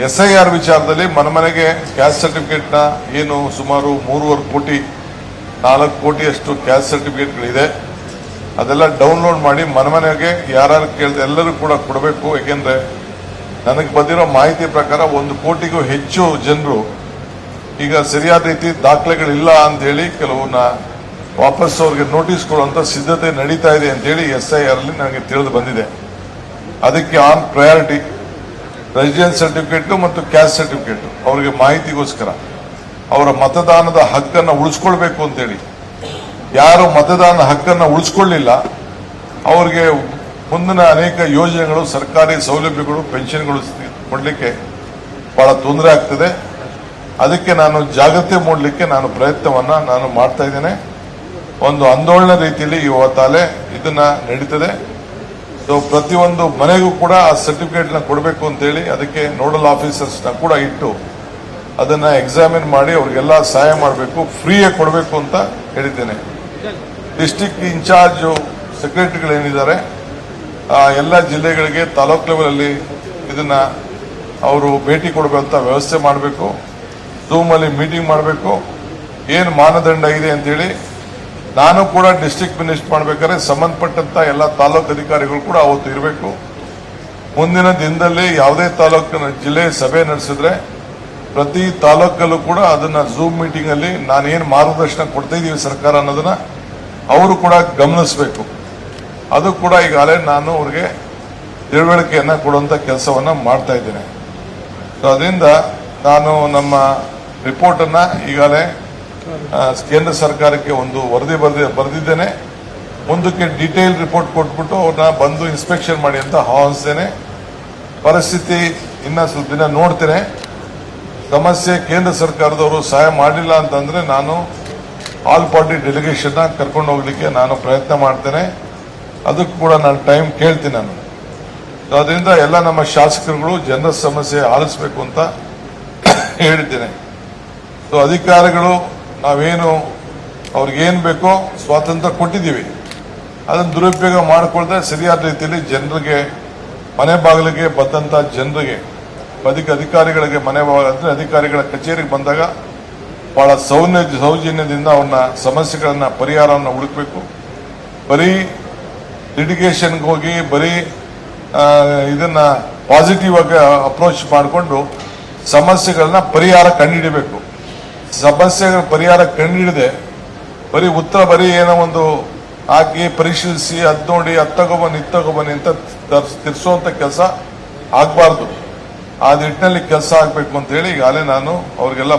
SIR ವಿಚಾರದಲ್ಲಿ ಮನೆಗೆ caste ಸರ್ಟಿಫಿಕೇಟ್ನ ಏನು ಸುಮಾರು 3.5 ಕೋಟಿ 4 ಕೋಟಿಯಷ್ಟು ಕ್ಯಾಸ್ಟ್ ಸರ್ಟಿಫಿಕೇಟ್ಗಳಿದೆ. ಅದೆಲ್ಲ ಡೌನ್ಲೋಡ್ ಮಾಡಿ ಮನೆಗೆ ಯಾರು ಕೇಳಿದ್ರೆ ಎಲ್ಲರೂ ಕೂಡ ಕೊಡಬೇಕು. ಏಕೆಂದ್ರೆ ನನಗೆ ಬಂದಿರೋ ಮಾಹಿತಿ ಪ್ರಕಾರ 1 ಕೋಟಿಗೂ ಹೆಚ್ಚು ಜನರು ಈಗ ಸರಿಯಾದ ರೀತಿ ದಾಖಲೆಗಳಿಲ್ಲ ಅಂತ ಹೇಳಿ ಕೆಲವನ್ನ ವಾಪಸ್ ಅವ್ರಿಗೆ ನೋಟಿಸ್ ಕೊಡುವಂತ ಸಿದ್ಧತೆ ನಡೀತಾ ಇದೆ ಅಂತ ಹೇಳಿ SIR ಅಲ್ಲಿ ನನಗೆ ತಿಳಿದು ಬಂದಿದೆ. ಅದಕ್ಕೆ ಆನ್ ಪ್ರಯಾರಿಟಿ ರೆಸಿಡೆನ್ಸ್ ಸರ್ಟಿಫಿಕೇಟ್ ಮತ್ತು ಕ್ಯಾಸ್ಟ್ ಸರ್ಟಿಫಿಕೇಟ್ ಅವರಿಗೆ ಮಾಹಿತಿಗೋಸ್ಕರ ಅವರ ಮತದಾನದ ಹಕ್ಕನ್ನು ಉಳಿಸ್ಕೊಳ್ಬೇಕು ಅಂತೇಳಿ. ಯಾರು ಮತದಾನ ಹಕ್ಕನ್ನು ಉಳಿಸ್ಕೊಳ್ಳಿಲ್ಲ ಅವರಿಗೆ ಮುಂದಿನ ಅನೇಕ ಯೋಜನೆಗಳು, ಸರ್ಕಾರಿ ಸೌಲಭ್ಯಗಳು, ಪೆನ್ಷನ್ಗಳು ಕೊಡಲಿಕ್ಕೆ ಬಹಳ ತೊಂದರೆ ಆಗ್ತದೆ. ಅದಕ್ಕೆ ನಾನು ಜಾಗೃತಿ ಮೂಡಲಿಕ್ಕೆ ಪ್ರಯತ್ನವನ್ನ ನಾನು ಮಾಡ್ತಾ ಇದ್ದೇನೆ. ಒಂದು ಆಂದೋಲನ ರೀತಿಯಲ್ಲಿ ಇವತ್ತಾಲೆ ಇದನ್ನ ನಡೀತದೆ. ಸೊ ಪ್ರತಿಯೊಂದು ಮನೆಗೂ ಕೂಡ ಆ ಸರ್ಟಿಫಿಕೇಟ್ ನ ಕೊಡಬೇಕು ಅಂತ ಹೇಳಿ ಅದಕ್ಕೆ ನೋಡಲ್ ಆಫೀಸರ್ಸ್ ನ ಕೂಡ ಇಟ್ಟು ಅದನ್ನ ಎಕ್ಸಾಮಿನ್ ಮಾಡಿ ಅವ್ರಿಗೆಲ್ಲ ಸಹಾಯ ಮಾಡಬೇಕು, ಫ್ರೀಯಾಗಿ ಕೊಡಬೇಕು ಅಂತ ಹೇಳಿದ್ದೇನೆ. ಡಿಸ್ಟ್ರಿಕ್ಟ್ ಇನ್ಚಾರ್ಜ್ ಸೆಕ್ರೆಟರಿಗಳೇನಿದ್ದಾರೆ ಎಲ್ಲ ಜಿಲ್ಲೆಗಳಿಗೆ ತಾಲೂಕ್ ಲೆವೆಲ್ ಅಲ್ಲಿ ಇದನ್ನ ಅವರು ಭೇಟಿ ಕೊಡಬೇಕಂತ ವ್ಯವಸ್ಥೆ ಮಾಡಬೇಕು. ಝೂಮ್ ಅಲ್ಲಿ ಮೀಟಿಂಗ್ ಮಾಡಬೇಕು. ಏನು ಮಾನದಂಡ ಇದೆ ಅಂತ ಹೇಳಿ ನಾನು ಕೂಡ ಡಿಸ್ಟ್ರಿಕ್ಟ್ ಮಿನಿಸ್ಟರ್ ಮಾಡಬೇಕಾದ್ರೆ ಸಂಬಂಧಪಟ್ಟಂತ ಎಲ್ಲ ತಾಲೂಕು ಅಧಿಕಾರಿಗಳು ಕೂಡ ಅವತ್ತು ಇರಬೇಕು. ಮುಂದಿನ ದಿನದಲ್ಲಿ ಯಾವುದೇ ತಾಲೂಕಿನ ಜಿಲ್ಲೆ ಸಭೆ ನಡೆಸಿದ್ರೆ ಪ್ರತಿ ತಾಲೂಕಲ್ಲೂ ಕೂಡ ಅದನ್ನ ಝೂಮ್ ಮೀಟಿಂಗ್ ಅಲ್ಲಿ ನಾನೇನು ಮಾರ್ಗದರ್ಶನ ಕೊಡ್ತಾ ಇದೀವಿ ಸರ್ಕಾರ ಅನ್ನೋದನ್ನ ಅವರು ಕೂಡ ಗಮನಿಸಬೇಕು. ಅದು ಕೂಡ ಈಗಾಗಲೇ ನಾನು ಅವ್ರಿಗೆ ತಿಳುವಳಿಕೆಯನ್ನ ಕೊಡುವಂತ ಕೆಲಸವನ್ನ ಮಾಡ್ತಾ ಇದ್ದೇನೆ. ಸೊ ಅದರಿಂದ ನಾನು ನಮ್ಮ ರಿಪೋರ್ಟ್ ಅನ್ನ ಈಗಾಗಲೇ ಕೇಂದ್ರ ಸರ್ಕಾರಕ್ಕೆ ಒಂದು ವರದಿ ಬರೆದಿದ್ದೇನೆ. ಮುಂದಕ್ಕೆ ಡೀಟೇಲ್ ರಿಪೋರ್ಟ್ ಕೊಟ್ಬಿಟ್ಟು ಅವ್ರನ್ನ ಬಂದು ಇನ್ಸ್ಪೆಕ್ಷನ್ ಮಾಡಿ ಅಂತ ಆಹ್ವಾನಿಸ್ತೇನೆ. ಪರಿಸ್ಥಿತಿ ಇನ್ನ ಸ್ವಲ್ಪ ದಿನ ನೋಡ್ತೇನೆ. ಸಮಸ್ಯೆ ಕೇಂದ್ರ ಸರ್ಕಾರದವರು ಸಹಾಯ ಮಾಡಲಿಲ್ಲ ಅಂತಂದ್ರೆ ನಾನು ಆಲ್ ಪಾರ್ಟಿ ಡೆಲಿಗೇಷನ್ ಕರ್ಕೊಂಡು ಹೋಗ್ಲಿಕ್ಕೆ ನಾನು ಪ್ರಯತ್ನ ಮಾಡ್ತೇನೆ. ಅದಕ್ಕೂ ಕೂಡ ನಾನು ಟೈಮ್ ಕೇಳ್ತೀನಿ ನಾನು. ಅದರಿಂದ ಎಲ್ಲ ನಮ್ಮ ಶಾಸಕರುಗಳು ಜನರ ಸಮಸ್ಯೆ ಆಲಿಸಬೇಕು ಅಂತ ಹೇಳಿದ್ದೇನೆ. ಸೊ ಅಧಿಕಾರಿಗಳು ನಾವೇನು ಅವ್ರಿಗೇನು ಬೇಕೋ ಸ್ವಾತಂತ್ರ್ಯ ಕೊಟ್ಟಿದ್ದೀವಿ, ಅದನ್ನು ದುರುಪಯೋಗ ಮಾಡಿಕೊಳ್ಳದೆ ಸರಿಯಾದ ರೀತಿಯಲ್ಲಿ ಜನರಿಗೆ ಮನೆ ಬಾಗಿಲಿಗೆ ಬಂದಂತ ಜನರಿಗೆ ಅಧಿಕಾರಿಗಳಿಗೆ ಮನೆ ಬಾಗಿಲು ಅಧಿಕಾರಿಗಳ ಕಚೇರಿಗೆ ಬಂದಾಗ ಬಹಳ ಸೌಜನ್ಯದಿಂದ ಅವ್ರನ್ನ ಸಮಸ್ಯೆಗಳನ್ನ ಪರಿಹಾರವನ್ನು ಹುಡುಕಬೇಕು. ಬರೀ ಲಿಟಿಗೇಷನ್ಗೆ ಹೋಗಿ ಬರೀ ಇದನ್ನ ಪಾಸಿಟಿವ್ ಆಗಿ ಅಪ್ರೋಚ್ ಮಾಡಿಕೊಂಡು ಸಮಸ್ಯೆಗಳನ್ನ ಪರಿಹಾರ ಕಂಡುಹಿಡಬೇಕು. ಸಮಸ್ಯೆಗಳ ಪರಿಹಾರ ಕಂಡುಹಿಡದೆ ಬರೀ ಉತ್ತರ ಬರೀ ಏನೋ ಒಂದು ಹಾಕಿ ಪರಿಶೀಲಿಸಿ ಅದ್ ನೋಡಿ ಅದ್ ತಗೊಬನ್ನಿ ಅಂತ ತಿರ್ಸುವಂತ ಕೆಲಸ ಆಗಬಾರ್ದು. ಆ ನಿಟ್ಟಿನಲ್ಲಿ ಕೆಲಸ ಆಗ್ಬೇಕು ಅಂತ ಹೇಳಿ ಈಗಾಗಲೇ ನಾನು ಅವ್ರಿಗೆಲ್ಲ